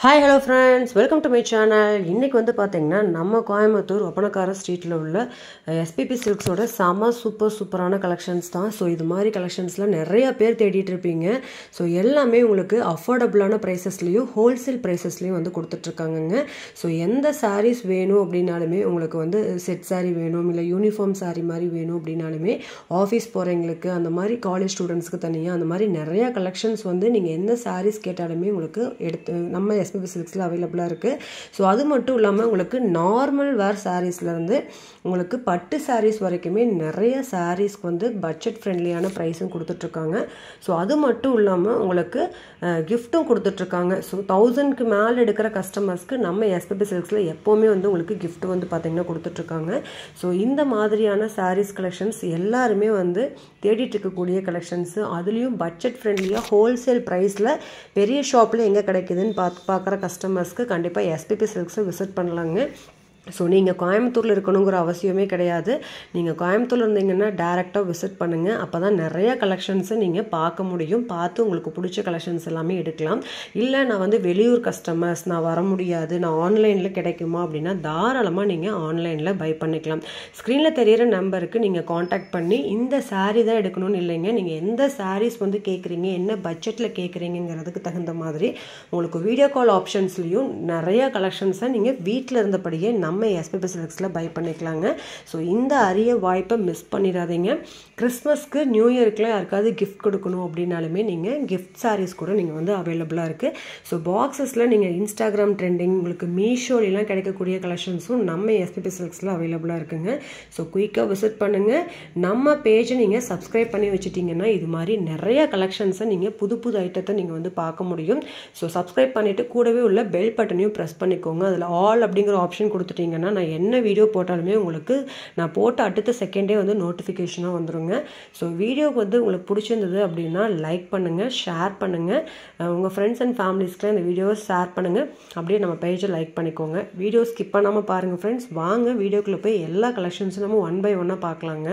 Hi hello friends, welcome to my channel. இன்னைக்கு வந்து பாத்தீங்கன்னா நம்ம கோயம்புத்தூர் ஒப்பனக்கார ஸ்ட்ரீட்ல உள்ள SPP Silks ஓட சூப்பரான கலெக்ஷன்ஸ் தான். சோ இது மாதிரி கலெக்ஷன்ஸ்ல நிறைய பேர் தேடிட்டு இருப்பீங்க. சோ எல்லாமே உங்களுக்கு அஃபோர்டபிளான பிரைசஸ்லயும் ஹோல்சேல் பிரைசஸ்லயும் வந்து கொடுத்துட்டு இருக்காங்கங்க. சோ எந்த sarees வேணும் அப்படினாலுமே உங்களுக்கு வந்து செட் saree வேணும் இல்ல யூனிஃபார்ம் saree மாதிரி வேணும் அப்படினாலுமே ஆபீஸ் போறவங்களுக்கு அந்த மாதிரி காலேஜ் ஸ்டூடண்ட்ஸ்க்கு தனியா அந்த மாதிரி நிறைய கலெக்ஷன்ஸ் வந்து நீங்க எந்த sarees கேட்டாலுமே உங்களுக்கு எடுத்து நம்ம SPP Silks available இருக்கு. சோ அது மட்டும் இல்லாம உங்களுக்கு நார்மல் வேர் sareesல இருந்து உங்களுக்கு பட்டு sarees வரைக்குமே நிறைய sarees வந்து பட்ஜெட் ஃப்ரெண்ட்லியான பிரைஸும் கொடுத்துட்டு இருக்காங்க. சோ அது மட்டும் இல்லாம உங்களுக்கு கிஃப்ட்டும் கொடுத்துட்டு இருக்காங்க. சோ 1000 க்கு மேல எடுக்கிற கஸ்டமர்ஸ்க்கு நம்ம SPP Silksல எப்பவுமே வந்து உங்களுக்கு gift வந்து பாத்தீங்கன்னா கொடுத்துட்டு இருக்காங்க. சோ இந்த மாதிரியான sarees collections எல்லாரும் வந்து தேடிட்டு இருக்கக்கூடிய கலெக்ஷன்ஸ் அதுலயும் பட்ஜெட் ஃப்ரெண்ட்லியா ஹோல்சேல் பிரைஸ்ல பெரிய ஷாப்ல எங்க கிடைக்குதுன்னு பார்க்குற கஸ்டமர்ஸ்க்கு கண்டிப்பா SPP Silks விசிட் பண்ணலாங்க. சோ நீங்க கோயம்புத்தூர்ல இருக்கணும்ங்கற அவசியமே கிடையாது. நீங்க கோயம்புத்தூர்ல இருந்தீங்கன்னா டைரக்ட்டா விசிட் பண்ணுங்க. அப்பதான் நிறைய கலெக்ஷன்ஸ் நீங்க பார்க்க முடியும். பார்த்து உங்களுக்கு பிடிச்ச கலெக்ஷன்ஸ் எல்லாமே எடுக்கலாம். இல்ல நான் வந்து வெளியூர் கஸ்டமர்ஸ் நான் வர முடியாது. நான் ஆன்லைன்ல கிடைக்குமா அப்படினா தாராளமா நீங்க ஆன்லைன்ல பை பண்ணிக்கலாம். ஸ்கிரீன்ல தெரியுற நம்பருக்கு நீங்க कांटेक्ट பண்ணி இந்த saree தான் எடுக்கணும்னு இல்லைங்க. நீங்க எந்த sarees வந்து கேக்குறீங்க, என்ன பட்ஜெட்ல கேக்குறீங்கங்கிறதுக்கு தகுந்த மாதிரி உங்களுக்கு வீடியோ கால் ஆப்ஷன்ஸ்லயும் நிறைய கலெக்ஷன்ஸ் நீங்க வீட்ல இருந்தபடியே நம்ம SPP Silksல பை பண்ணிக்கலாங்க. சோ இந்த அரிய வாய்ப்பை மிஸ் பண்ணிராதீங்க. கிறிஸ்மஸ்க்கு நியூ இயர்க்குல யாருக்காவது gift கொடுக்கணும் அப்படினாலுமே நீங்க gift sarees கூட நீங்க வந்து அவேலபிளா இருக்கு. சோ பாக்ஸஸ்ல நீங்க Instagram ட்ரெண்டிங் உங்களுக்கு மீஷோல எல்லாம் கிடைக்கக்கூடிய கலெக்ஷன்ஸும் நம்ம SPP Silksல அவேலபிளா இருக்குங்க. சோ குயிக்கா விசிட் பண்ணுங்க. நம்ம பேஜ் நீங்க Subscribe பண்ணி வச்சிட்டீங்கன்னா இது மாதிரி நிறைய கலெக்ஷன்ஸ் நீங்க புது ஐட்டத்தை நீங்க வந்து பார்க்க முடியும். சோ Subscribe பண்ணிட்டு கூடவே உள்ள பெல் பட்டனையும் பிரஸ் பண்ணிக்கோங்க. அதுல ஆல் அப்படிங்கற ஆப்ஷன் கொடுத்துட்டீங்கன்னா நான் என்ன வீடியோ போட்டாலுமே உங்களுக்கு நான் போட்ட அடுத்த செகண்டே வந்து நோட்டிஃபிகேஷனா வந்துருங்க. சோ வீடியோ வந்து உங்களுக்கு பிடிச்சிருந்தது அப்படினா லைக் பண்ணுங்க, ஷேர் பண்ணுங்க. உங்க फ्रेंड्स and ஃபேமிலிஸ்க்கு இந்த வீடியோவை ஷேர் பண்ணுங்க. அப்படியே நம்ம பேஜை லைக் பண்ணிக்கோங்க. வீடியோ ஸ்கிப் பண்ணாம பாருங்க फ्रेंड्स. வாங்க வீடியோக்குள்ள போய் எல்லா கலெக்ஷன்ஸும் நம்ம ஒன் பை ஒன்னா பார்க்கலாங்க.